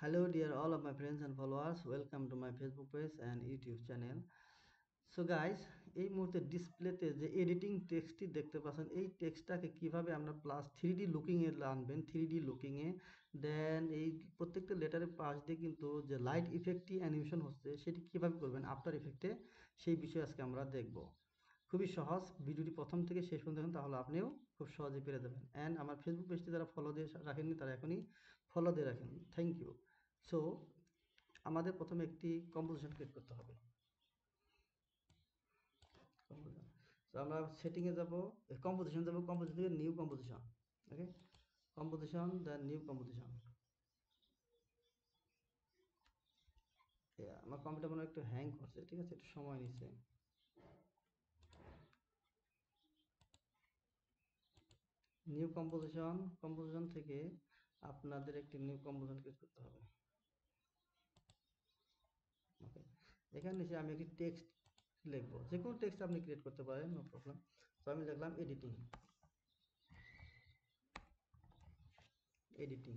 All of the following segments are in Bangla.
Hello, dear all of my friends and followers. Welcome to my Facebook page and YouTube channel. So guys, এই মুহূর্তে ডিসপ্লেতে যে এডিটিং টেক্সটটি দেখতে পাচ্ছেন, এই টেক্সটটাকে কিভাবে আমরা প্লাস 3D লুকিংয়ে আনবেন, 3D লুকিংয়ে দেন এই প্রত্যেকটা লেটারের পাশ দিয়ে কিন্তু যে লাইট ইফেক্টটি অ্যানিমেশন হচ্ছে সেটি কিভাবে করবেন আফটার ইফেক্টে, সেই বিষয়ে আজকে আমরা দেখব। খুবই সহজ, ভিডিওটি প্রথম থেকে শেষ পর্যন্ত দেখুন, তাহলে আপনিও খুব সহজে পেরে যাবেন। অ্যান্ড আমার ফেসবুক পেজটি যারা ফলো দিয়ে রাখেননি তারা এখনই ফলো দিয়ে রাখেন। Thank you. সো আমাদের প্রথমে একটি কম্পোজিশন ক্রিয়েট করতে হবে। সো আমরা সেটিংয়ে যাব, কম্পোজিশন যাব, কম্পোজিশন থেকে নিউ কম্পোজিশন। ওকে, কম্পোজিশন দেন নিউ কম্পোজিশন। আমার কম্পিউটার মনে একটু হ্যাং করছে, ঠিক আছে, একটু সময় নিচ্ছে। নিউ কম্পোজিশন, কম্পোজিশন থেকে আপনাদের একটি নিউ কম্পোজিশন ক্রিয়েট করতে হবে। ওকে, এখানে এসে আমি একটি টেক্সট লিখবো, যে কোনো টেক্সট আপনি ক্রিয়েট করতে পারেন, নো প্রবলেম। তো আমি লিখলাম এডিটিং, এডিটিং।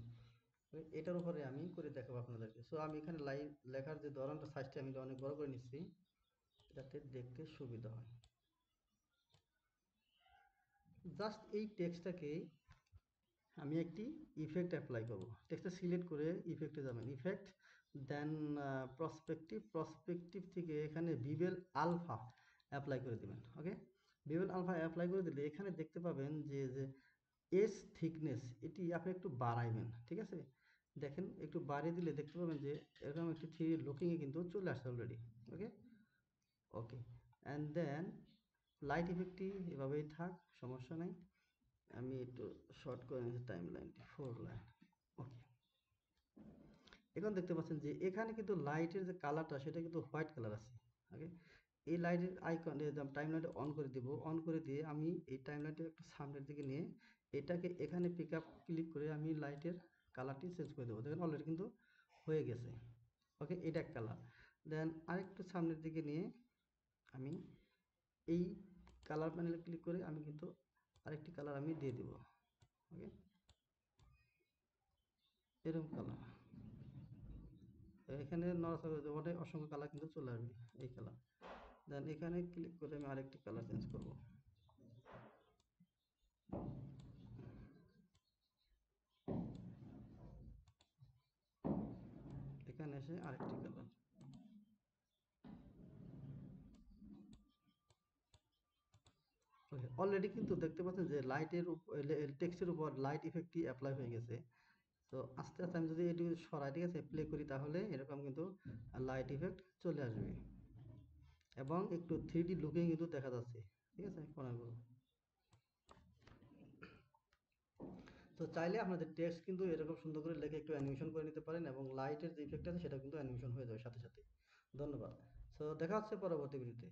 এটার উপরে আমি করে দেখাবো আপনাদেরকে। সো আমি এখানে লাইভ লেখার যে ধরনটা, সাইজটা আমি অনেক বড় করে নিচ্ছি যাতে দেখতে সুবিধা হয়। জাস্ট এই টেক্সটটাকে আমি একটি ইফেক্ট অ্যাপ্লাই করব। টেক্সটটা সিলেক্ট করে ইফেক্টে যাবেন, ইফেক্ট দেন প্রসপেক্টিভ থেকে এখানে বিভেল আলফা অ্যাপ্লাই করে দেবেন। ওকে, বিভেল আলফা অ্যাপ্লাই করে দিলে এখানে দেখতে পাবেন যে এস থিকনেস এটি আপনি একটু বাড়াইবেন, ঠিক আছে। দেখেন একটু বাড়িয়ে দিলে দেখতে পাবেন যে এরকম একটি 3D লুকিংয়ে কিন্তু চলে আসছে already. Okay okay, and then light ইফেক্টটি এভাবেই থাক, সমস্যা নাই। আমি একটু শর্ট করে নিচ্ছি টাইম লাইনটি 4 লাইন। ওকে, এখন দেখতে পাচ্ছেন যে এখানে কিন্তু লাইটের যে কালারটা সেটা কিন্তু হোয়াইট কালার আছে। ওকে, এই লাইটের আইকন টাইম লাইনটা অন করে দেব, অন করে দিয়ে আমি এই টাইম লাইনটা একটু সামনের দিকে নিয়ে এটাকে এখানে পিক আপ ক্লিক করে আমি লাইটের কালারটি চেঞ্জ করে দেবো। দেখেন অলরেডি কিন্তু হয়ে গেছে। ওকে, এটা এক কালার। দেন আরেকটু সামনের দিকে নিয়ে আমি এই কালার প্যানেলে ক্লিক করে আমি কিন্তু আরেকটি কালার আমি দিয়ে দেব। ওকে, এরকম কালার এখানে নড়াচড়া দেওয়াটাই অসংখ্য কালার কিন্তু চলে আসবে, এই কালার। দেন এখানে ক্লিক করে আমি আরেকটি কালার চেঞ্জ করব। এখানে এসে আরেকটি কালার। ওকে, অলরেডি কিন্তু দেখতে পাচ্ছেন যে লাইটের টেক্সটের উপর লাইট ইফেক্টটি অ্যাপ্লাই হয়ে গেছে। তো আস্তে আস্তে আমি যদি এটি সরাই, ঠিক আছে, প্লে করি, তাহলে এরকম কিন্তু লাইট ইফেক্ট চলে আসবে এবং একটু 3D লুকিং কিন্তু দেখা যাচ্ছে, ঠিক আছে, কোণাগুলো। তো চাইলে আপনাদের টেক্সট কিন্তু এরকম সুন্দর করে লিখে একটু অ্যানিমেশন করে নিতে পারেন এবং লাইটের যে ইফেক্ট আছে সেটা কিন্তু অ্যানিমেশন হয়ে যাবে সাথে সাথে। ধন্যবাদ। সো দেখা হচ্ছে পরবর্তী ভিডিওতে।